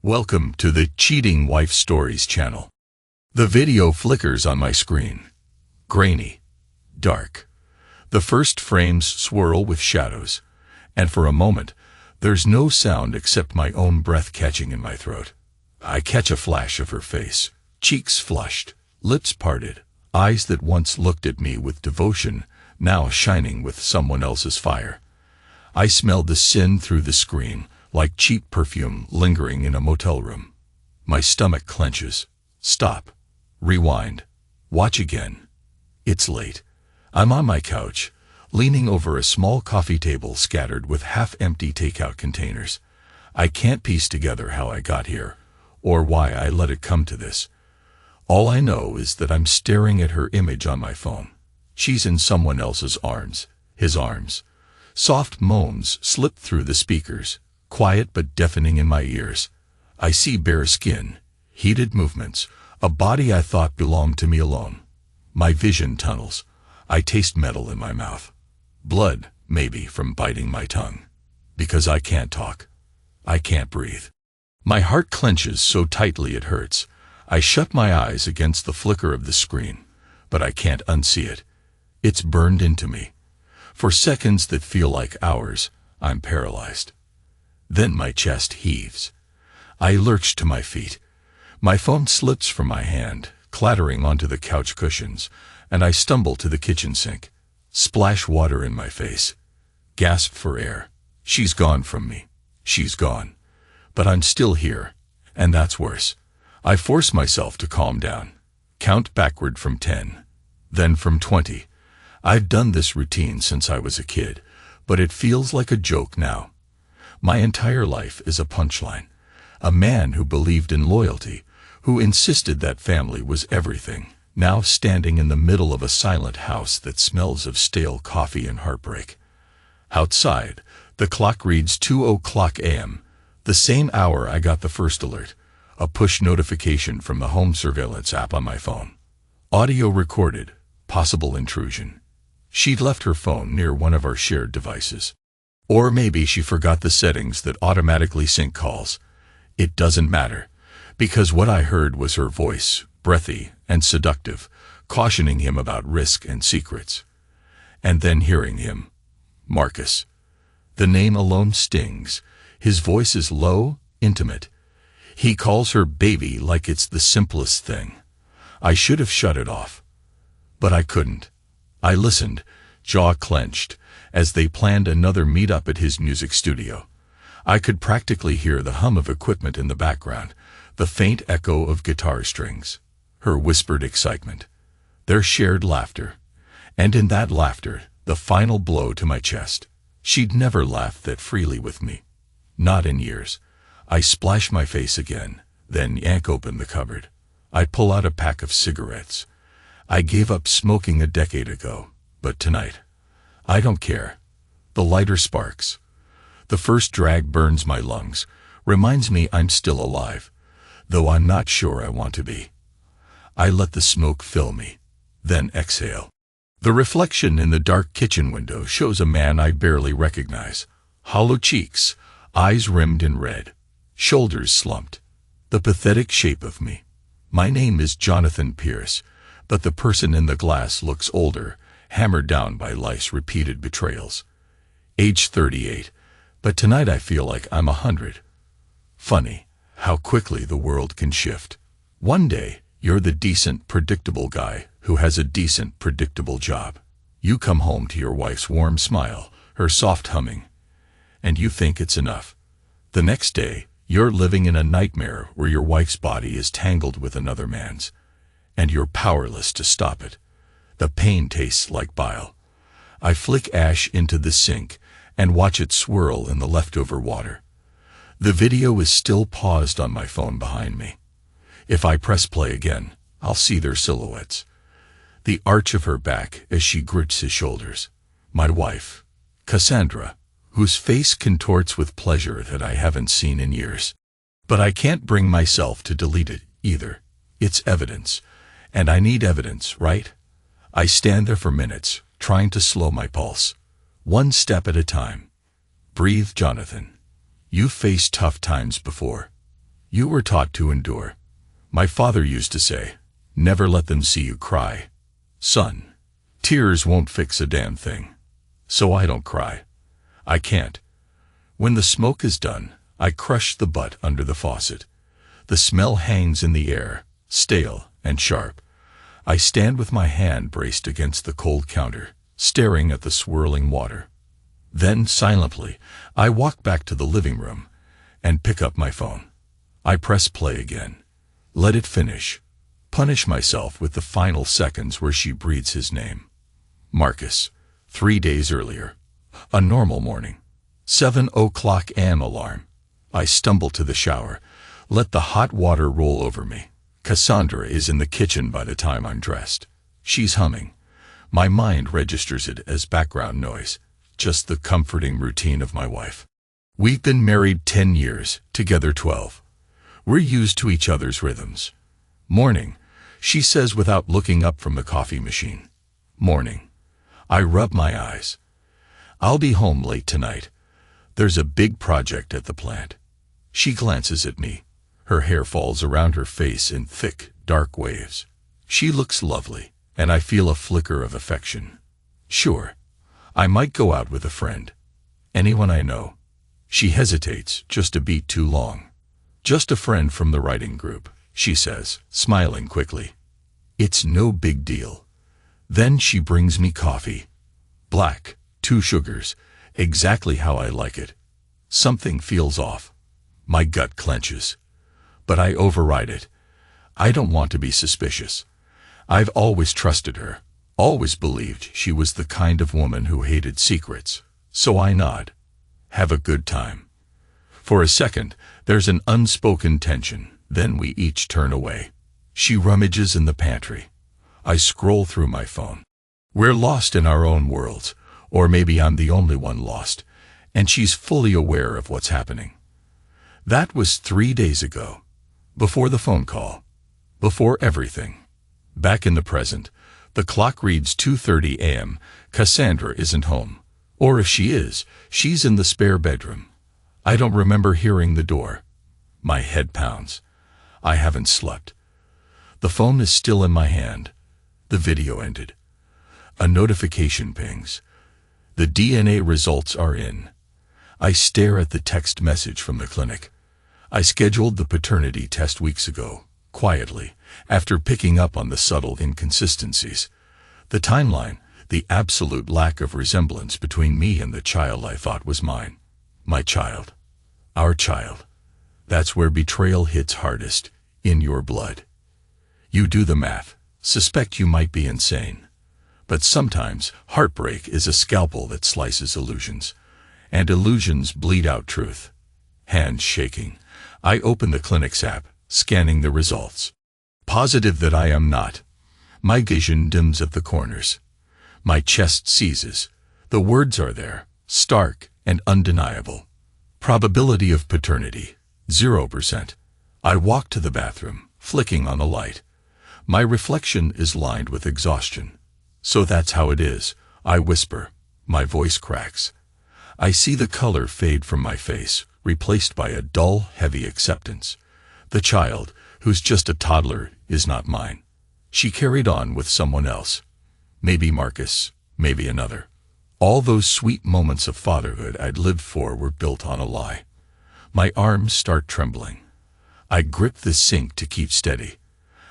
Welcome to the Cheating Wife Stories channel. The video flickers on my screen. Grainy. Dark. The first frames swirl with shadows, and for a moment, there's no sound except my own breath catching in my throat. I catch a flash of her face, cheeks flushed, lips parted, eyes that once looked at me with devotion, now shining with someone else's fire. I smell the sin through the screen, like cheap perfume lingering in a motel room. My stomach clenches. Stop. Rewind. Watch again. It's late. I'm on my couch, leaning over a small coffee table scattered with half-empty takeout containers. I can't piece together how I got here, or why I let it come to this. All I know is that I'm staring at her image on my phone. She's in someone else's arms, his arms. Soft moans slip through the speakers, quiet but deafening in my ears. I see bare skin, heated movements, a body I thought belonged to me alone. My vision tunnels. I taste metal in my mouth. Blood, maybe, from biting my tongue. Because I can't talk. I can't breathe. My heart clenches so tightly it hurts. I shut my eyes against the flicker of the screen, but I can't unsee it. It's burned into me. For seconds that feel like hours, I'm paralyzed. Then my chest heaves. I lurch to my feet. My phone slips from my hand, clattering onto the couch cushions, and I stumble to the kitchen sink. Splash water in my face. Gasp for air. She's gone from me. She's gone. But I'm still here, and that's worse. I force myself to calm down. Count backward from 10. Then from 20. I've done this routine since I was a kid, but it feels like a joke now. My entire life is a punchline. A man who believed in loyalty, who insisted that family was everything, now standing in the middle of a silent house that smells of stale coffee and heartbreak. Outside, the clock reads 2:00 a.m., the same hour I got the first alert, a push notification from the home surveillance app on my phone. Audio recorded, possible intrusion. She'd left her phone near one of our shared devices. Or maybe she forgot the settings that automatically sync calls. It doesn't matter, because what I heard was her voice, breathy and seductive, cautioning him about risk and secrets. And then hearing him. Marcus. The name alone stings. His voice is low, intimate. He calls her baby like it's the simplest thing. I should have shut it off. But I couldn't. I listened, jaw clenched, as they planned another meet-up at his music studio. I could practically hear the hum of equipment in the background, the faint echo of guitar strings, her whispered excitement, their shared laughter, and in that laughter, the final blow to my chest. She'd never laughed that freely with me. Not in years. I splash my face again, then yank open the cupboard. I pull out a pack of cigarettes. I gave up smoking a decade ago, but tonight, I don't care. The lighter sparks. The first drag burns my lungs, reminds me I'm still alive, though I'm not sure I want to be. I let the smoke fill me, then exhale. The reflection in the dark kitchen window shows a man I barely recognize. Hollow cheeks, eyes rimmed in red, shoulders slumped. The pathetic shape of me. My name is Jonathan Pierce, but the person in the glass looks older, hammered down by life's repeated betrayals. Age 38, but tonight I feel like I'm 100. Funny, how quickly the world can shift. One day, you're the decent, predictable guy who has a decent, predictable job. You come home to your wife's warm smile, her soft humming, and you think it's enough. The next day, you're living in a nightmare where your wife's body is tangled with another man's, and you're powerless to stop it. The pain tastes like bile. I flick ash into the sink and watch it swirl in the leftover water. The video is still paused on my phone behind me. If I press play again, I'll see their silhouettes. The arch of her back as she grits his shoulders. My wife, Cassandra, whose face contorts with pleasure that I haven't seen in years. But I can't bring myself to delete it either. It's evidence, and I need evidence, right? I stand there for minutes, trying to slow my pulse. One step at a time. Breathe, Jonathan. You've faced tough times before. You were taught to endure. My father used to say, never let them see you cry. Son, tears won't fix a damn thing. So I don't cry. I can't. When the smoke is done, I crush the butt under the faucet. The smell hangs in the air, stale and sharp. I stand with my hand braced against the cold counter, staring at the swirling water. Then, silently, I walk back to the living room and pick up my phone. I press play again. Let it finish. Punish myself with the final seconds where she breathes his name. Marcus, 3 days earlier. A normal morning. 7:00 a.m. alarm. I stumble to the shower. Let the hot water roll over me. Cassandra is in the kitchen by the time I'm dressed. She's humming. My mind registers it as background noise, just the comforting routine of my wife. We've been married 10 years, together 12. We're used to each other's rhythms. Morning, she says without looking up from the coffee machine. Morning. I rub my eyes. I'll be home late tonight. There's a big project at the plant. She glances at me. Her hair falls around her face in thick, dark waves. She looks lovely, and I feel a flicker of affection. Sure, I might go out with a friend. Anyone I know. She hesitates just a beat too long. Just a friend from the writing group, she says, smiling quickly. It's no big deal. Then she brings me coffee. Black, 2 sugars, exactly how I like it. Something feels off. My gut clenches. But I override it. I don't want to be suspicious. I've always trusted her, always believed she was the kind of woman who hated secrets. So I nod. Have a good time. For a second, there's an unspoken tension, then we each turn away. She rummages in the pantry. I scroll through my phone. We're lost in our own worlds, or maybe I'm the only one lost, and she's fully aware of what's happening. That was 3 days ago. Before the phone call. Before everything. Back in the present, the clock reads 2:30 a.m. Cassandra isn't home. Or if she is, she's in the spare bedroom. I don't remember hearing the door. My head pounds. I haven't slept. The phone is still in my hand. The video ended. A notification pings. The DNA results are in. I stare at the text message from the clinic. I scheduled the paternity test weeks ago, quietly, after picking up on the subtle inconsistencies. The timeline, the absolute lack of resemblance between me and the child I thought was mine. My child. Our child. That's where betrayal hits hardest, in your blood. You do the math, suspect you might be insane. But sometimes, heartbreak is a scalpel that slices illusions. And illusions bleed out truth. Hands shaking. I open the clinic's app, scanning the results. Positive that I am not. My vision dims at the corners. My chest seizes. The words are there, stark and undeniable. Probability of paternity, 0%. I walk to the bathroom, flicking on the light. My reflection is lined with exhaustion. So that's how it is, I whisper. My voice cracks. I see the color fade from my face, replaced by a dull, heavy acceptance. The child, who's just a toddler, is not mine. She carried on with someone else. Maybe Marcus, maybe another. All those sweet moments of fatherhood I'd lived for were built on a lie. My arms start trembling. I grip the sink to keep steady.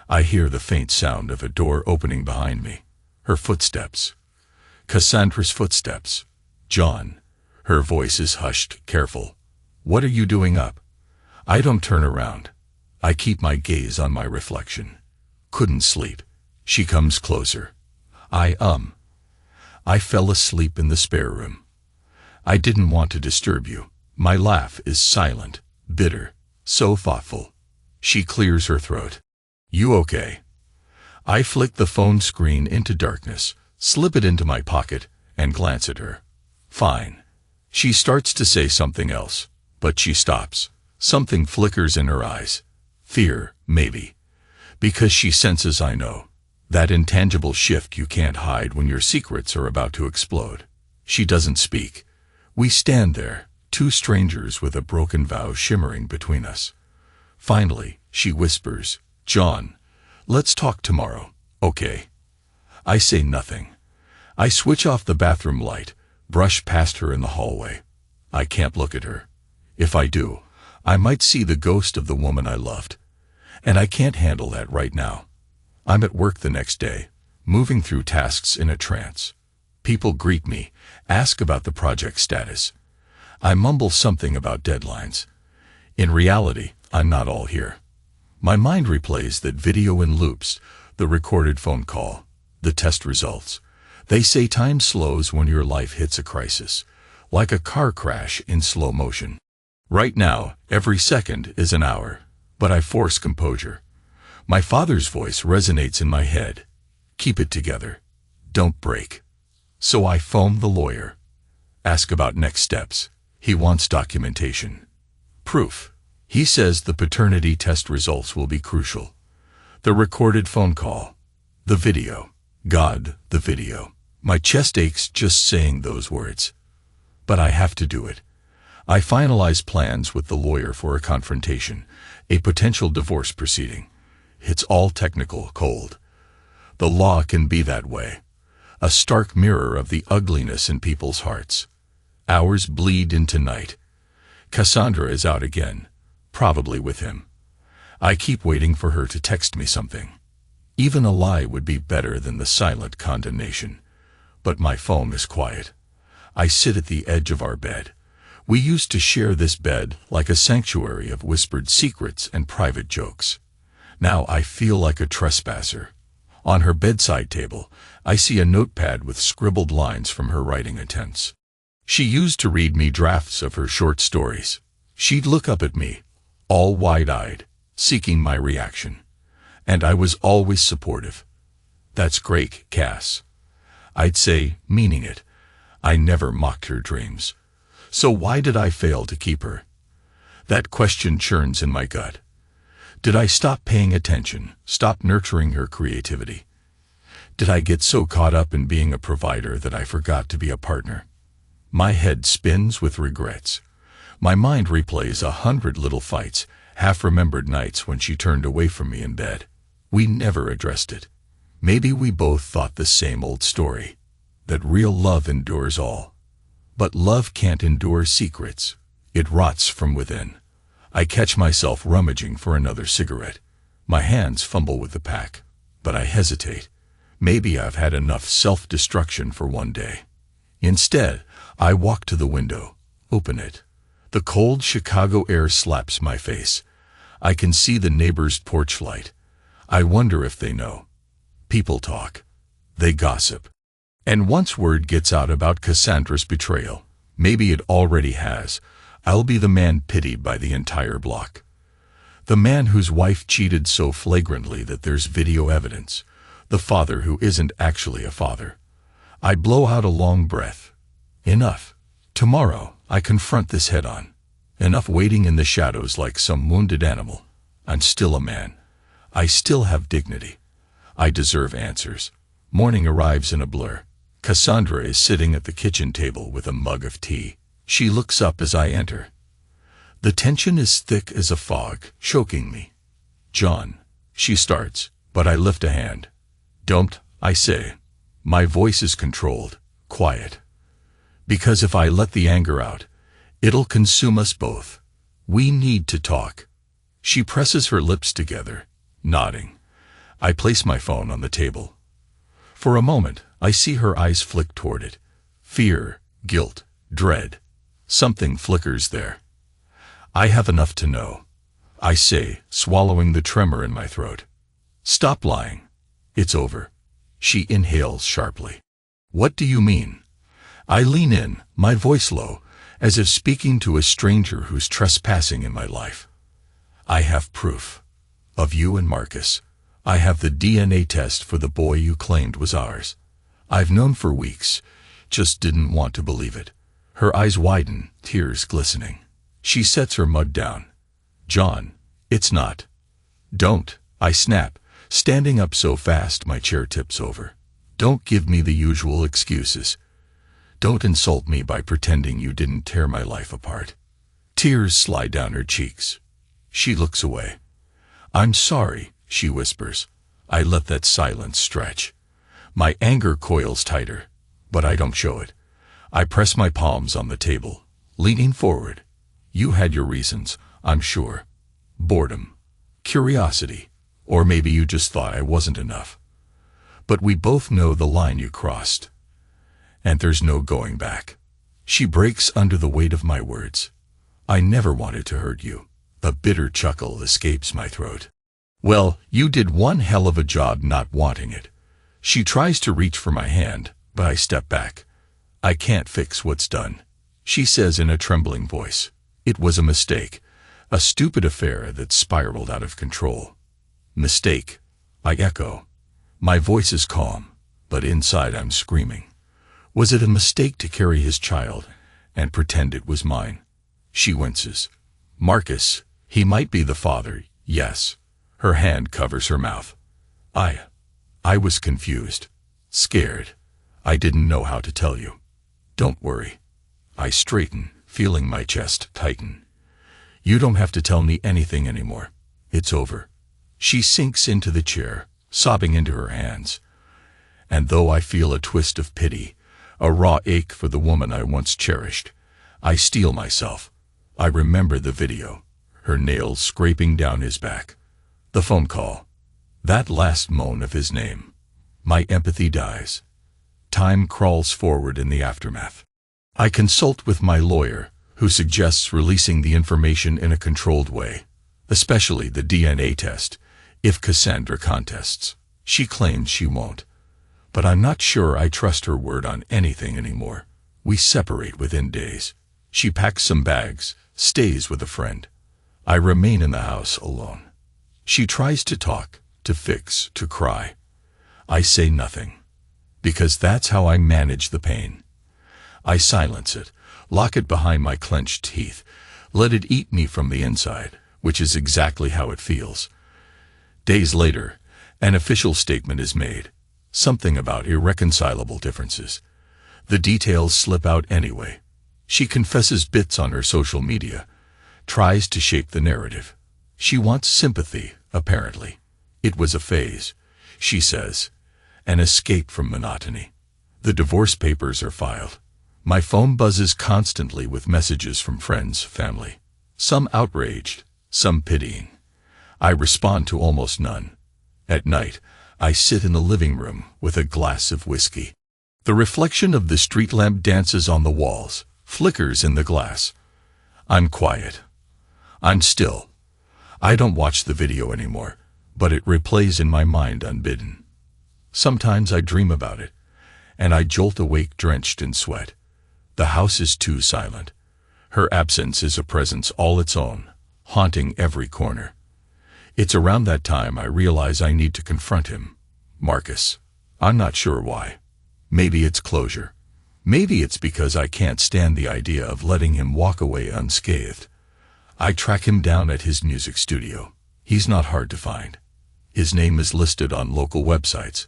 I hear the faint sound of a door opening behind me. Her footsteps. Cassandra's footsteps. John. Her voice is hushed, careful. What are you doing up? I don't turn around. I keep my gaze on my reflection. Couldn't sleep. She comes closer. I fell asleep in the spare room. I didn't want to disturb you. My laugh is silent, bitter, so thoughtful. She clears her throat. You okay? I flick the phone screen into darkness, slip it into my pocket, and glance at her. Fine. She starts to say something else, but she stops. Something flickers in her eyes. Fear, maybe. Because she senses I know. That intangible shift you can't hide when your secrets are about to explode. She doesn't speak. We stand there, two strangers with a broken vow shimmering between us. Finally, she whispers, "John, let's talk tomorrow, okay?" I say nothing. I switch off the bathroom light, brush past her in the hallway. I can't look at her. If I do, I might see the ghost of the woman I loved. And I can't handle that right now. I'm at work the next day, moving through tasks in a trance. People greet me, ask about the project status. I mumble something about deadlines. In reality, I'm not all here. My mind replays that video in loops, the recorded phone call, the test results. They say time slows when your life hits a crisis, like a car crash in slow motion. Right now, every second is an hour, but I force composure. My father's voice resonates in my head. Keep it together. Don't break. So I phone the lawyer. Ask about next steps. He wants documentation. Proof. He says the paternity test results will be crucial. The recorded phone call. The video. God, the video. My chest aches just saying those words. But I have to do it. I finalize plans with the lawyer for a confrontation, a potential divorce proceeding. It's all technical, cold. The law can be that way. A stark mirror of the ugliness in people's hearts. Hours bleed into night. Cassandra is out again, probably with him. I keep waiting for her to text me something. Even a lie would be better than the silent condemnation. But my phone is quiet. I sit at the edge of our bed. We used to share this bed like a sanctuary of whispered secrets and private jokes. Now I feel like a trespasser. On her bedside table, I see a notepad with scribbled lines from her writing attempts. She used to read me drafts of her short stories. She'd look up at me, all wide-eyed, seeking my reaction. And I was always supportive. "That's great, Cass." I'd say, meaning it. I never mocked her dreams. So why did I fail to keep her? That question churns in my gut. Did I stop paying attention, stop nurturing her creativity? Did I get so caught up in being a provider that I forgot to be a partner? My head spins with regrets. My mind replays 100 little fights, half-remembered nights when she turned away from me in bed. We never addressed it. Maybe we both thought the same old story, that real love endures all. But love can't endure secrets. It rots from within. I catch myself rummaging for another cigarette. My hands fumble with the pack, but I hesitate. Maybe I've had enough self-destruction for one day. Instead, I walk to the window, open it. The cold Chicago air slaps my face. I can see the neighbor's porch light. I wonder if they know. People talk. They gossip. And once word gets out about Cassandra's betrayal, maybe it already has, I'll be the man pitied by the entire block. The man whose wife cheated so flagrantly that there's video evidence. The father who isn't actually a father. I blow out a long breath. Enough. Tomorrow, I confront this head-on. Enough waiting in the shadows like some wounded animal. I'm still a man. I still have dignity. I deserve answers. Morning arrives in a blur. Cassandra is sitting at the kitchen table with a mug of tea. She looks up as I enter. The tension is thick as a fog, choking me. "John," she starts, but I lift a hand. "Don't," I say. My voice is controlled, quiet. Because if I let the anger out, it'll consume us both. We need to talk. She presses her lips together, nodding. I place my phone on the table. For a moment, I see her eyes flick toward it. Fear, guilt, dread. Something flickers there. "I have enough to know," I say, swallowing the tremor in my throat. "Stop lying. It's over." She inhales sharply. "What do you mean?" I lean in, my voice low, as if speaking to a stranger who's trespassing in my life. "I have proof. Of you and Marcus. I have the DNA test for the boy you claimed was ours. I've known for weeks, just didn't want to believe it." Her eyes widen, tears glistening. She sets her mug down. "John, it's not." "Don't," I snap, standing up so fast my chair tips over. "Don't give me the usual excuses. Don't insult me by pretending you didn't tear my life apart." Tears slide down her cheeks. She looks away. "I'm sorry," she whispers. I let that silence stretch. My anger coils tighter, but I don't show it. I press my palms on the table, leaning forward. "You had your reasons, I'm sure. Boredom, curiosity, or maybe you just thought I wasn't enough. But we both know the line you crossed, and there's no going back." She breaks under the weight of my words. "I never wanted to hurt you." A bitter chuckle escapes my throat. "Well, you did one hell of a job not wanting it." She tries to reach for my hand, but I step back. "I can't fix what's done," she says in a trembling voice. "It was a mistake, a stupid affair that spiraled out of control." "Mistake," I echo. My voice is calm, but inside I'm screaming. Was it a mistake to carry his child and pretend it was mine? She winces. "Marcus, he might be the father, yes." Her hand covers her mouth. I was confused, scared. I didn't know how to tell you. "Don't worry." I straighten, feeling my chest tighten. "You don't have to tell me anything anymore. It's over." She sinks into the chair, sobbing into her hands. And though I feel a twist of pity, a raw ache for the woman I once cherished, I steel myself. I remember the video, her nails scraping down his back. The phone call. That last moan of his name. My empathy dies. Time crawls forward in the aftermath. I consult with my lawyer, who suggests releasing the information in a controlled way, especially the DNA test, if Cassandra contests. She claims she won't. But I'm not sure I trust her word on anything anymore. We separate within days. She packs some bags, stays with a friend. I remain in the house alone. She tries to talk, to fix, to cry. I say nothing, because that's how I manage the pain. I silence it, lock it behind my clenched teeth, let it eat me from the inside, which is exactly how it feels. Days later, an official statement is made. Something about irreconcilable differences. The details slip out anyway. She confesses bits on her social media, tries to shape the narrative. She wants sympathy, apparently. It was a phase, she says, an escape from monotony. The divorce papers are filed. My phone buzzes constantly with messages from friends, family. Some outraged, some pitying. I respond to almost none. At night, I sit in the living room with a glass of whiskey. The reflection of the street lamp dances on the walls, flickers in the glass. I'm quiet. I'm still. I don't watch the video anymore, but it replays in my mind unbidden. Sometimes I dream about it, and I jolt awake drenched in sweat. The house is too silent. Her absence is a presence all its own, haunting every corner. It's around that time I realize I need to confront him. Marcus. I'm not sure why. Maybe it's closure. Maybe it's because I can't stand the idea of letting him walk away unscathed. I track him down at his music studio. He's not hard to find. His name is listed on local websites.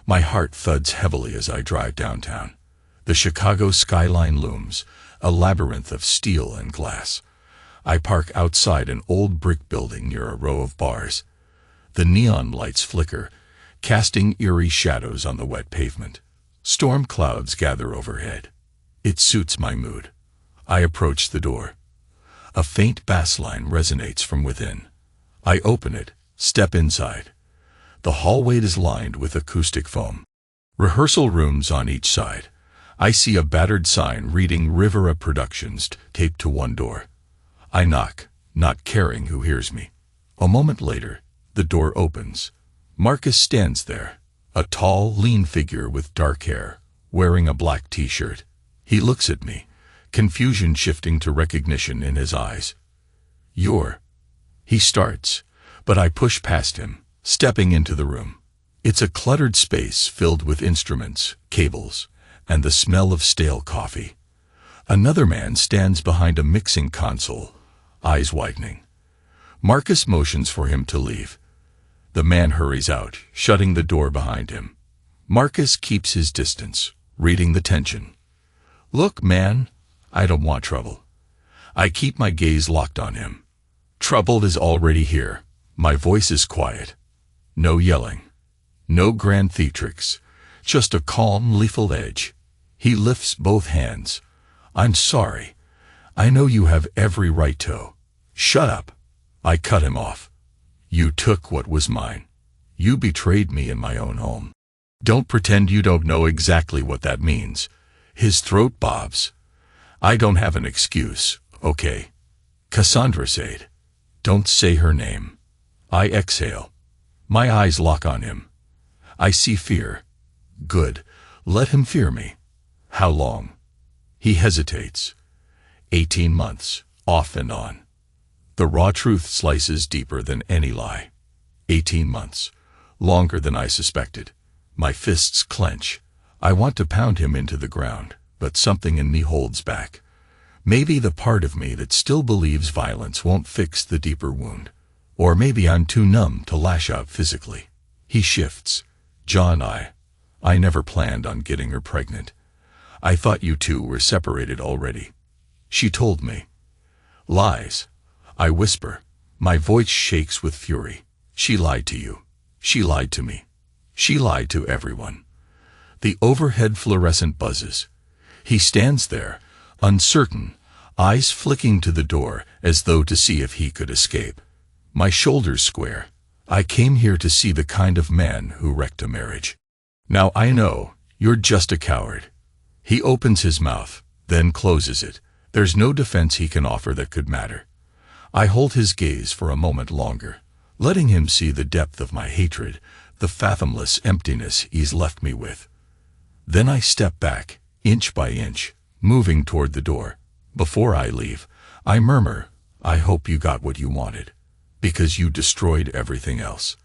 My heart thuds heavily as I drive downtown. The Chicago skyline looms, a labyrinth of steel and glass. I park outside an old brick building near a row of bars. The neon lights flicker, casting eerie shadows on the wet pavement. Storm clouds gather overhead. It suits my mood. I approach the door. A faint bass line resonates from within. I open it, step inside. The hallway is lined with acoustic foam. Rehearsal rooms on each side. I see a battered sign reading Rivera Productions taped to one door. I knock, not caring who hears me. A moment later, the door opens. Marcus stands there, a tall, lean figure with dark hair, wearing a black t-shirt. He looks at me, confusion shifting to recognition in his eyes. "You're..." He starts, but I push past him, stepping into the room. It's a cluttered space filled with instruments, cables, and the smell of stale coffee. Another man stands behind a mixing console, eyes widening. Marcus motions for him to leave. The man hurries out, shutting the door behind him. Marcus keeps his distance, reading the tension. "Look, man, I don't want trouble." I keep my gaze locked on him. Trouble is already here. My voice is quiet. No yelling. No grand theatrics. Just a calm, lethal edge. He lifts both hands. I'm sorry. I know you have every right to. Shut up. I cut him off. You took what was mine. You betrayed me in my own home. Don't pretend you don't know exactly what that means. His throat bobs. I don't have an excuse, okay? Cassandra said. Don't say her name. I exhale. My eyes lock on him. I see fear. Good. Let him fear me. How long? He hesitates. 18 months, off and on. The raw truth slices deeper than any lie. 18 months. Longer than I suspected. My fists clench. I want to pound him into the ground, but something in me holds back. Maybe the part of me that still believes violence won't fix the deeper wound. Or maybe I'm too numb to lash out physically. He shifts. John, I never planned on getting her pregnant. I thought you two were separated already. She told me. Lies. I whisper. My voice shakes with fury. She lied to you. She lied to me. She lied to everyone. The overhead fluorescent buzzes. He stands there, uncertain, eyes flicking to the door as though to see if he could escape. My shoulders square. I came here to see the kind of man who wrecked a marriage. Now I know, you're just a coward. He opens his mouth, then closes it. There's no defense he can offer that could matter. I hold his gaze for a moment longer, letting him see the depth of my hatred, the fathomless emptiness he's left me with. Then I step back, inch by inch, moving toward the door. Before I leave, I murmur, I hope you got what you wanted, because you destroyed everything else.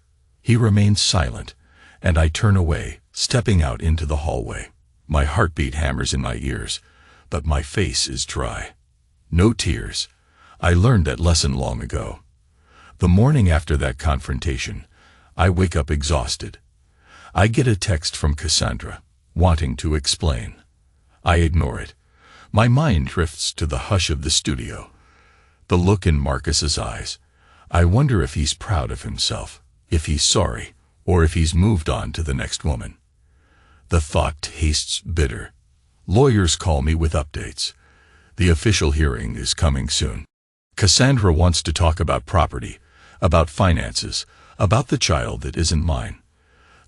He remains silent, and I turn away, stepping out into the hallway. My heartbeat hammers in my ears, but my face is dry. No tears. I learned that lesson long ago. The morning after that confrontation, I wake up exhausted. I get a text from Cassandra, wanting to explain. I ignore it. My mind drifts to the hush of the studio. The look in Marcus's eyes. I wonder if he's proud of himself, if he's sorry, or if he's moved on to the next woman. The thought tastes bitter. Lawyers call me with updates. The official hearing is coming soon. Cassandra wants to talk about property, about finances, about the child that isn't mine.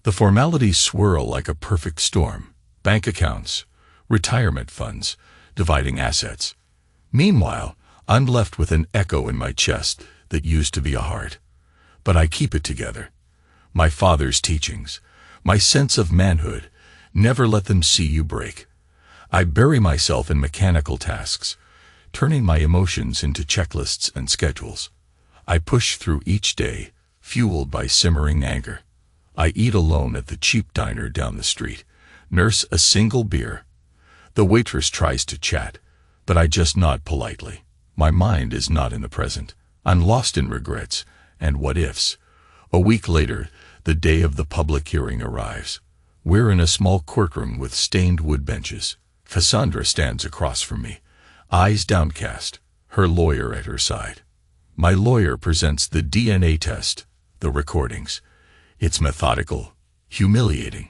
The formalities swirl like a perfect storm. Bank accounts, retirement funds, dividing assets. Meanwhile, I'm left with an echo in my chest that used to be a heart. But I keep it together. My father's teachings, my sense of manhood, never let them see you break. I bury myself in mechanical tasks, turning my emotions into checklists and schedules. I push through each day, fueled by simmering anger. I eat alone at the cheap diner down the street, nurse a single beer. The waitress tries to chat, but I just nod politely. My mind is not in the present. I'm lost in regrets and what-ifs. A week later, the day of the public hearing arrives. We're in a small courtroom with stained wood benches. Cassandra stands across from me, eyes downcast, her lawyer at her side. My lawyer presents the DNA test, the recordings. It's methodical, humiliating.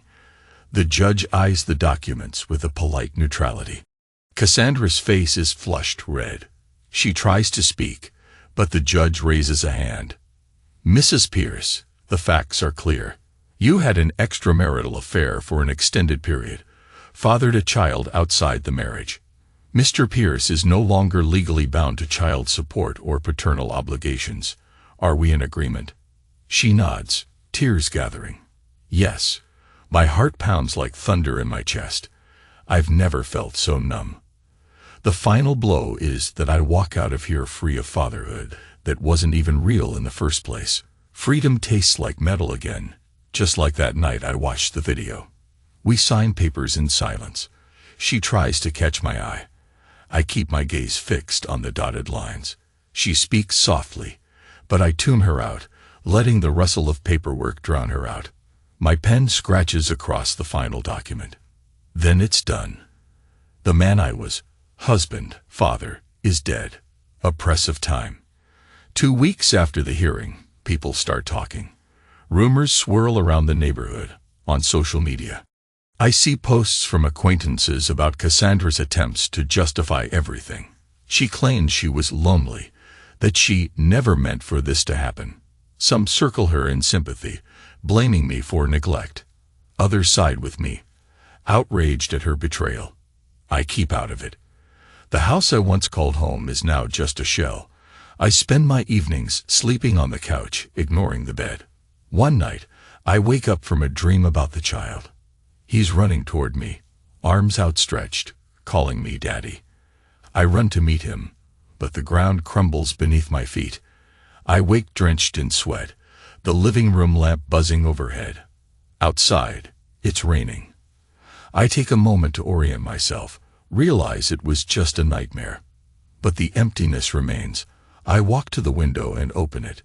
The judge eyes the documents with a polite neutrality. Cassandra's face is flushed red. She tries to speak, but the judge raises a hand. Mrs. Pierce, the facts are clear. You had an extramarital affair for an extended period, fathered a child outside the marriage. Mr. Pierce is no longer legally bound to child support or paternal obligations. Are we in agreement? She nods, tears gathering. Yes. My heart pounds like thunder in my chest. I've never felt so numb. The final blow is that I walk out of here free of fatherhood that wasn't even real in the first place. Freedom tastes like metal again, just like that night I watched the video. We sign papers in silence. She tries to catch my eye. I keep my gaze fixed on the dotted lines. She speaks softly, but I tune her out, letting the rustle of paperwork drown her out. My pen scratches across the final document. Then it's done. The man I was, husband, father, is dead. A press of time. 2 weeks after the hearing, people start talking. Rumors swirl around the neighborhood, on social media. I see posts from acquaintances about Cassandra's attempts to justify everything. She claims she was lonely, that she never meant for this to happen. Some circle her in sympathy, blaming me for neglect. Others side with me, outraged at her betrayal. I keep out of it. The house I once called home is now just a shell. I spend my evenings sleeping on the couch, ignoring the bed. One night, I wake up from a dream about the child. He's running toward me, arms outstretched, calling me Daddy. I run to meet him, but the ground crumbles beneath my feet. I wake drenched in sweat, the living room lamp buzzing overhead. Outside, it's raining. I take a moment to orient myself, realize it was just a nightmare. But the emptiness remains. I walk to the window and open it.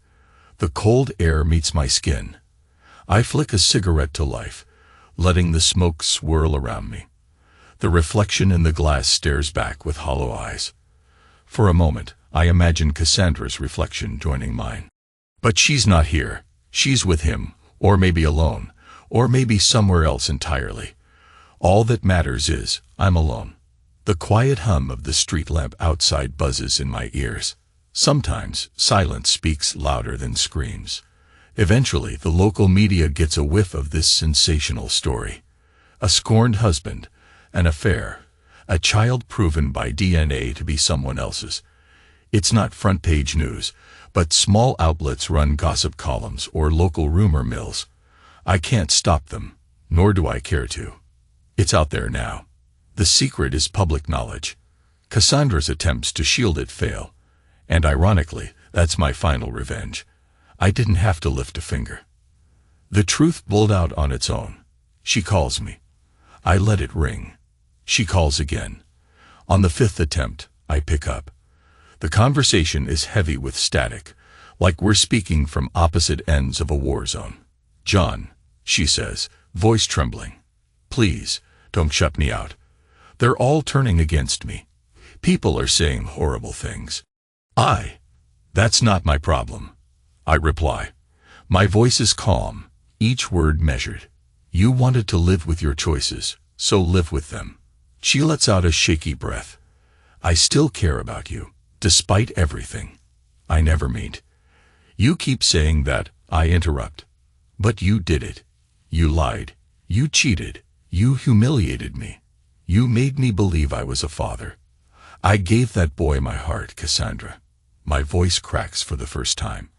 The cold air meets my skin. I flick a cigarette to life, letting the smoke swirl around me. The reflection in the glass stares back with hollow eyes. For a moment, I imagine Cassandra's reflection joining mine. But she's not here. She's with him, or maybe alone, or maybe somewhere else entirely. All that matters is, I'm alone. The quiet hum of the street lamp outside buzzes in my ears. Sometimes, silence speaks louder than screams. Eventually, the local media gets a whiff of this sensational story. A scorned husband, an affair, a child proven by DNA to be someone else's. It's not front-page news, but small outlets run gossip columns or local rumor mills. I can't stop them, nor do I care to. It's out there now. The secret is public knowledge. Cassandra's attempts to shield it fail. And ironically, that's my final revenge. I didn't have to lift a finger. The truth blurted out on its own. She calls me. I let it ring. She calls again. On the 5th attempt, I pick up. The conversation is heavy with static, like we're speaking from opposite ends of a war zone. "John," she says, voice trembling. "Please, don't shut me out. They're all turning against me. People are saying horrible things." That's not my problem. I reply. My voice is calm, each word measured. "You wanted to live with your choices, so live with them." She lets out a shaky breath. "I still care about you, despite everything." I never meet. "You keep saying that," I interrupt. "But you did it. You lied. You cheated. You humiliated me. You made me believe I was a father. I gave that boy my heart, Cassandra." My voice cracks for the first time.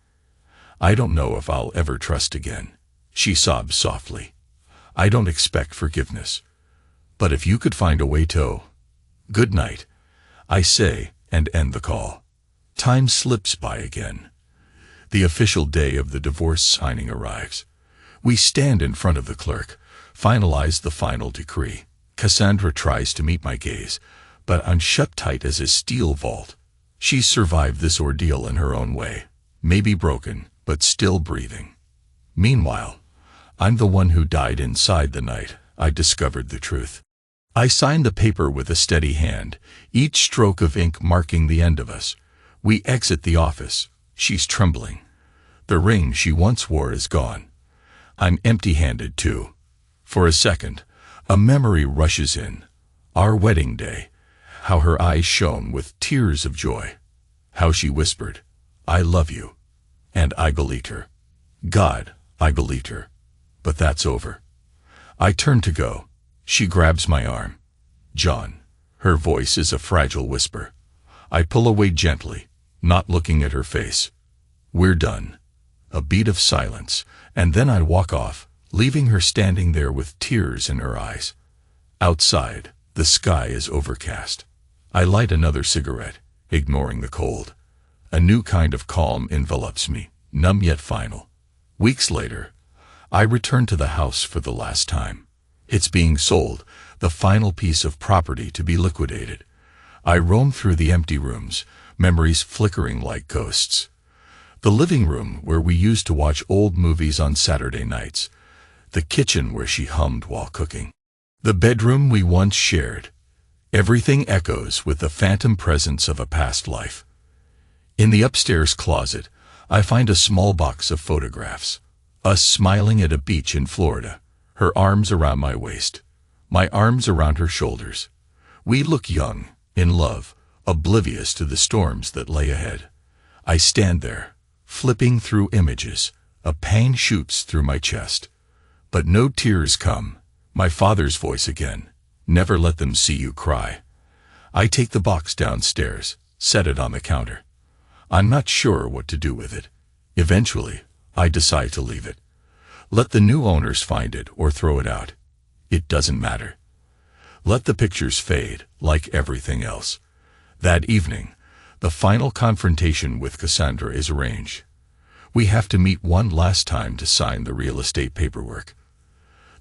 "I don't know if I'll ever trust again." She sobs softly. "I don't expect forgiveness. But if you could find a way to..." "Good night," I say, and end the call. Time slips by again. The official day of the divorce signing arrives. We stand in front of the clerk, finalize the final decree. Cassandra tries to meet my gaze, but I'm shut tight as a steel vault. She's survived this ordeal in her own way, maybe broken, but still breathing. Meanwhile, I'm the one who died inside the night I discovered the truth. I sign the paper with a steady hand, each stroke of ink marking the end of us. We exit the office. She's trembling. The ring she once wore is gone. I'm empty-handed too. For a second, a memory rushes in. Our wedding day. How her eyes shone with tears of joy. How she whispered, "I love you." And I believed her. God, I believed her. But that's over. I turn to go. She grabs my arm. "John." Her voice is a fragile whisper. I pull away gently, not looking at her face. "We're done." A beat of silence, and then I walk off, leaving her standing there with tears in her eyes. Outside, the sky is overcast. I light another cigarette, ignoring the cold. A new kind of calm envelops me, numb yet final. Weeks later, I return to the house for the last time. It's being sold, the final piece of property to be liquidated. I roam through the empty rooms, memories flickering like ghosts. The living room where we used to watch old movies on Saturday nights. The kitchen where she hummed while cooking. The bedroom we once shared. Everything echoes with the phantom presence of a past life. In the upstairs closet, I find a small box of photographs. Us smiling at a beach in Florida, her arms around my waist, my arms around her shoulders. We look young, in love, oblivious to the storms that lay ahead. I stand there, flipping through images. A pang shoots through my chest. But no tears come. My father's voice again. Never let them see you cry. I take the box downstairs, set it on the counter. I'm not sure what to do with it. Eventually, I decide to leave it. Let the new owners find it or throw it out. It doesn't matter. Let the pictures fade, like everything else. That evening, the final confrontation with Cassandra is arranged. We have to meet one last time to sign the real estate paperwork.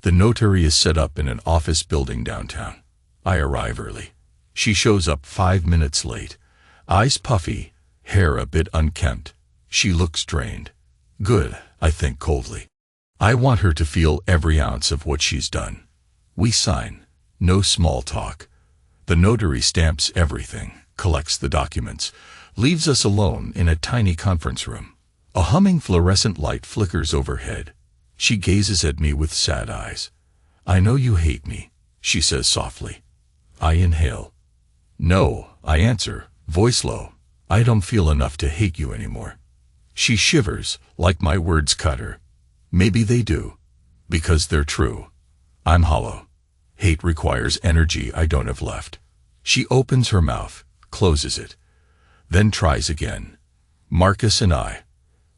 The notary is set up in an office building downtown. I arrive early. She shows up 5 minutes late. Eyes puffy, hair a bit unkempt. She looks drained. Good, I think coldly. I want her to feel every ounce of what she's done. We sign. No small talk. The notary stamps everything, collects the documents, leaves us alone in a tiny conference room. A humming fluorescent light flickers overhead. She gazes at me with sad eyes. I know you hate me, she says softly. I inhale. No, I answer, voice low. I don't feel enough to hate you anymore. She shivers, like my words cut her. Maybe they do, because they're true. I'm hollow. Hate requires energy I don't have left. She opens her mouth, closes it, then tries again. Marcus and I,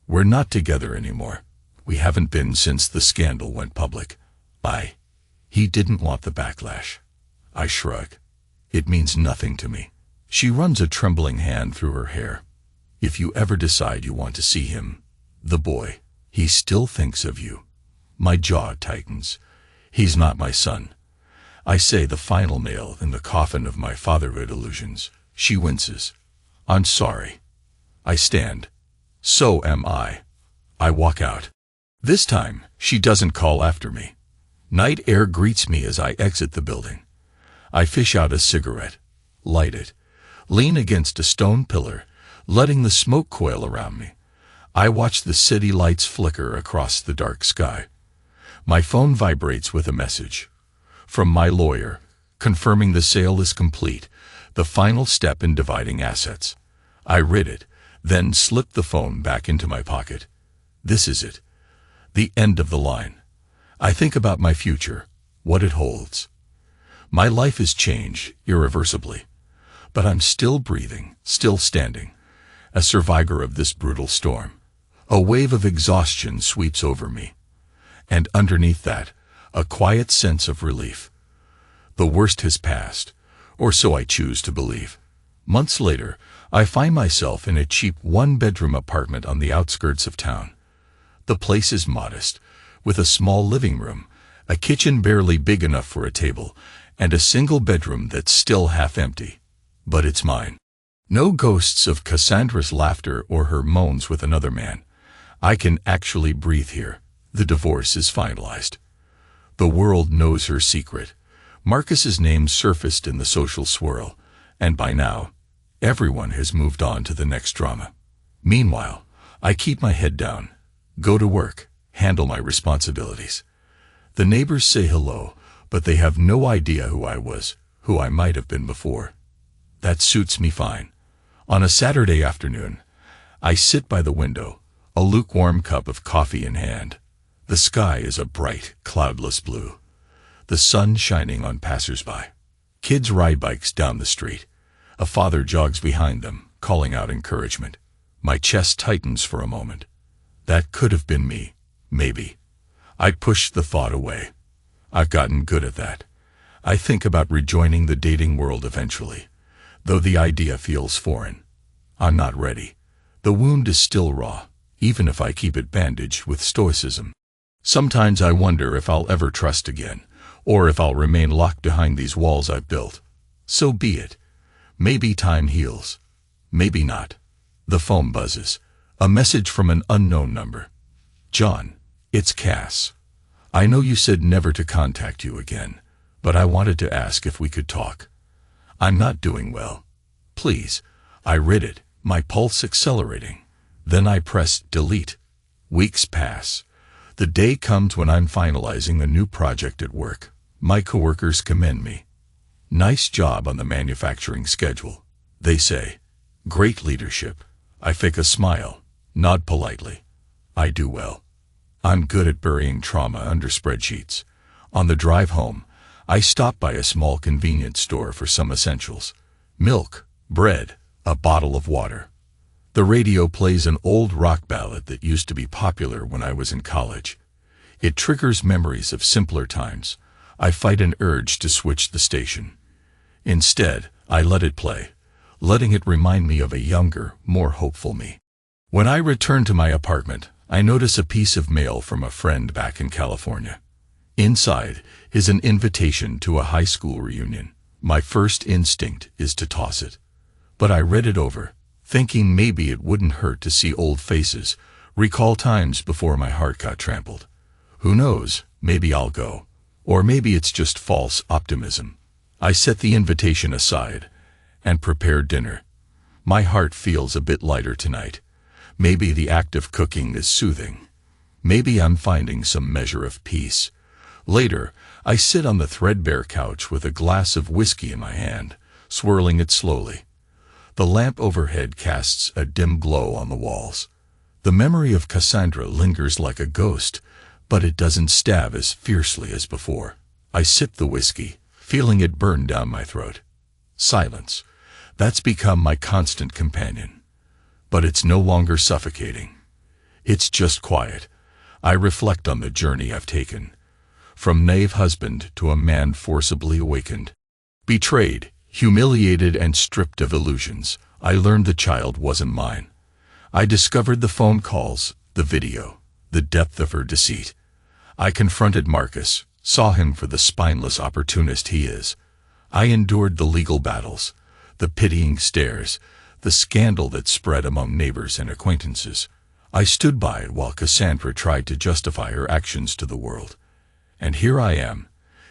we're not together anymore. We haven't been since the scandal went public. He didn't want the backlash. I shrug. It means nothing to me. She runs a trembling hand through her hair. If you ever decide you want to see him, the boy, he still thinks of you. My jaw tightens. He's not my son. I say the final nail in the coffin of my fatherhood illusions. She winces. I'm sorry. I stand. So am I. I walk out. This time, she doesn't call after me. Night air greets me as I exit the building. I fish out a cigarette, light it, lean against a stone pillar, letting the smoke coil around me. I watch the city lights flicker across the dark sky. My phone vibrates with a message. From my lawyer, confirming the sale is complete, the final step in dividing assets. I read it, then slipped the phone back into my pocket. This is it. The end of the line. I think about my future, what it holds. My life has changed irreversibly, but I'm still breathing, still standing, a survivor of this brutal storm. A wave of exhaustion sweeps over me, and underneath that, a quiet sense of relief. The worst has passed, or so I choose to believe. Months later, I find myself in a cheap one-bedroom apartment on the outskirts of town. The place is modest, with a small living room, a kitchen barely big enough for a table, and a single bedroom that's still half empty. But it's mine. No ghosts of Cassandra's laughter or her moans with another man. I can actually breathe here. The divorce is finalized. The world knows her secret. Marcus's name surfaced in the social swirl, and by now, everyone has moved on to the next drama. Meanwhile, I keep my head down, go to work, handle my responsibilities. The neighbors say hello, but they have no idea who I was, who I might have been before. That suits me fine. On a Saturday afternoon, I sit by the window, a lukewarm cup of coffee in hand. The sky is a bright, cloudless blue. The sun shining on passers-by. Kids ride bikes down the street. A father jogs behind them, calling out encouragement. My chest tightens for a moment. That could have been me, maybe. I push the thought away. I've gotten good at that. I think about rejoining the dating world eventually, though the idea feels foreign. I'm not ready. The wound is still raw, even if I keep it bandaged with stoicism. Sometimes I wonder if I'll ever trust again, or if I'll remain locked behind these walls I've built. So be it. Maybe time heals. Maybe not. The phone buzzes. A message from an unknown number. John, it's Cass. I know you said never to contact you again, but I wanted to ask if we could talk. I'm not doing well. Please. I read it, my pulse accelerating. Then I press delete. Weeks pass. The day comes when I'm finalizing a new project at work. My coworkers commend me. Nice job on the manufacturing schedule, they say. Great leadership. I fake a smile, nod politely. I do well. I'm good at burying trauma under spreadsheets. On the drive home, I stop by a small convenience store for some essentials. Milk, bread, a bottle of water. The radio plays an old rock ballad that used to be popular when I was in college. It triggers memories of simpler times. I fight an urge to switch the station. Instead, I let it play, letting it remind me of a younger, more hopeful me. When I return to my apartment, I notice a piece of mail from a friend back in California. Inside is an invitation to a high school reunion. My first instinct is to toss it. But I read it over, thinking maybe it wouldn't hurt to see old faces, recall times before my heart got trampled. Who knows, maybe I'll go. Or maybe it's just false optimism. I set the invitation aside and prepare dinner. My heart feels a bit lighter tonight. Maybe the act of cooking is soothing. Maybe I'm finding some measure of peace. Later, I sit on the threadbare couch with a glass of whiskey in my hand, swirling it slowly. The lamp overhead casts a dim glow on the walls. The memory of Cassandra lingers like a ghost, but it doesn't stab as fiercely as before. I sip the whiskey, feeling it burn down my throat. Silence. That's become my constant companion. But it's no longer suffocating. It's just quiet. I reflect on the journey I've taken. From naive husband to a man forcibly awakened. Betrayed, humiliated, and stripped of illusions, I learned the child wasn't mine. I discovered the phone calls, the video, the depth of her deceit. I confronted Marcus, saw him for the spineless opportunist he is. I endured the legal battles, the pitying stares, the scandal that spread among neighbors and acquaintances. I stood by while Cassandra tried to justify her actions to the world. And here I am,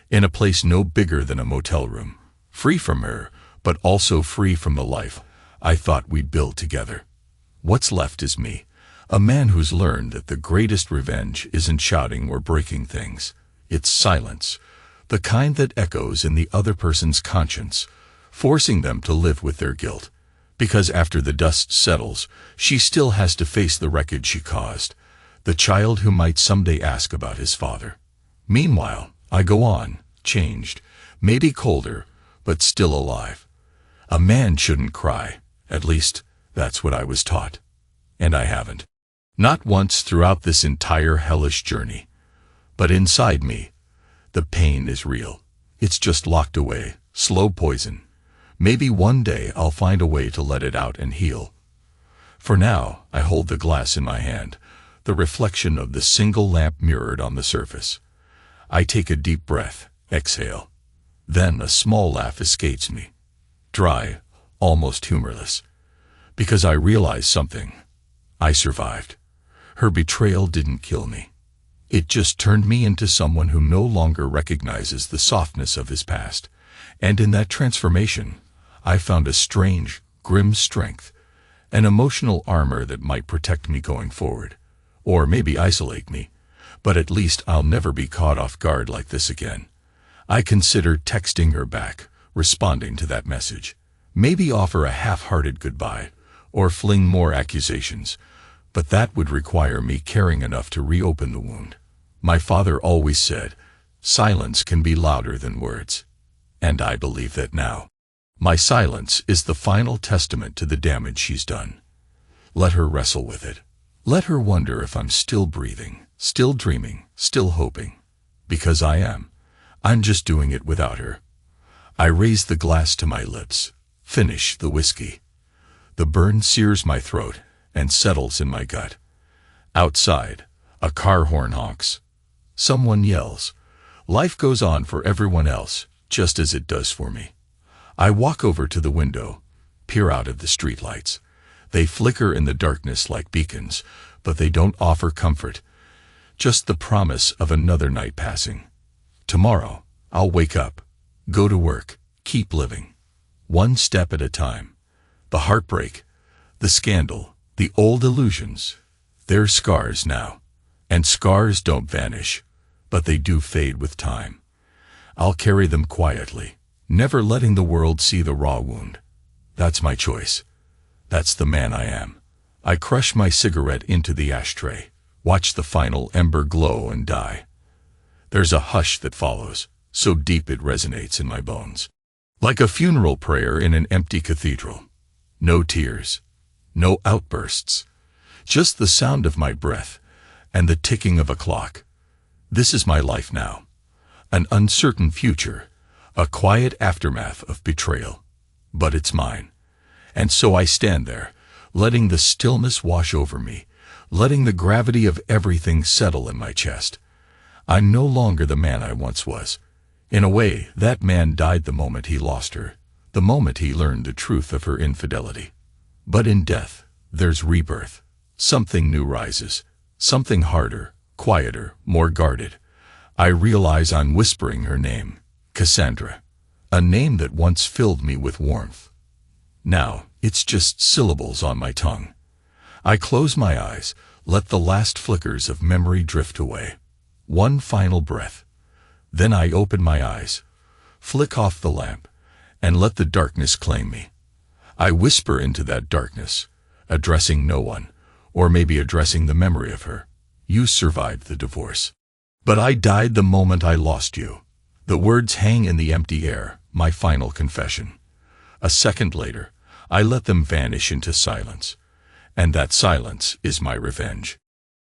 in a place no bigger than a motel room, free from her, but also free from the life I thought we'd build together. What's left is me, a man who's learned that the greatest revenge isn't shouting or breaking things. It's silence, the kind that echoes in the other person's conscience, forcing them to live with their guilt. Because after the dust settles, she still has to face the wreckage she caused, the child who might someday ask about his father. Meanwhile, I go on, changed, maybe colder, but still alive. A man shouldn't cry, at least, that's what I was taught. And I haven't. Not once throughout this entire hellish journey. But inside me, the pain is real. It's just locked away, slow poison. Maybe one day I'll find a way to let it out and heal. For now, I hold the glass in my hand, the reflection of the single lamp mirrored on the surface. I take a deep breath, exhale. Then a small laugh escapes me. Dry, almost humorless. Because I realize something. I survived. Her betrayal didn't kill me. It just turned me into someone who no longer recognizes the softness of his past. And in that transformation, I found a strange, grim strength, an emotional armor that might protect me going forward, or maybe isolate me, but at least I'll never be caught off guard like this again. I consider texting her back, responding to that message, maybe offer a half-hearted goodbye, or fling more accusations, but that would require me caring enough to reopen the wound. My father always said, silence can be louder than words. And I believe that now. My silence is the final testament to the damage she's done. Let her wrestle with it. Let her wonder if I'm still breathing, still dreaming, still hoping. Because I am. I'm just doing it without her. I raise the glass to my lips, finish the whiskey. The burn sears my throat and settles in my gut. Outside, a car horn honks. Someone yells. Life goes on for everyone else, just as it does for me. I walk over to the window, peer out at the streetlights. They flicker in the darkness like beacons, but they don't offer comfort, just the promise of another night passing. Tomorrow, I'll wake up, go to work, keep living, one step at a time. The heartbreak, The scandal, the old illusions, they're scars now. And scars don't vanish, but they do fade with time. I'll carry them quietly, never letting the world see the raw wound. That's my choice. That's the man I am. I crush my cigarette into the ashtray, watch the final ember glow and die. There's a hush that follows, so deep it resonates in my bones. Like a funeral prayer in an empty cathedral. No tears, no outbursts, just the sound of my breath and the ticking of a clock. This is my life now. An uncertain future, a quiet aftermath of betrayal. But it's mine. And so I stand there, letting the stillness wash over me, letting the gravity of everything settle in my chest. I'm no longer the man I once was. In a way, that man died the moment he lost her, the moment he learned the truth of her infidelity. But in death, there's rebirth. Something new rises, something harder, quieter, more guarded. I realize I'm whispering her name, Cassandra, a name that once filled me with warmth. Now, it's just syllables on my tongue. I close my eyes, let the last flickers of memory drift away. One final breath. Then I open my eyes, flick off the lamp, and let the darkness claim me. I whisper into that darkness, addressing no one, or maybe addressing the memory of her. You survived the divorce. But I died the moment I lost you. The words hang in the empty air, my final confession. A second later, I let them vanish into silence. And that silence is my revenge.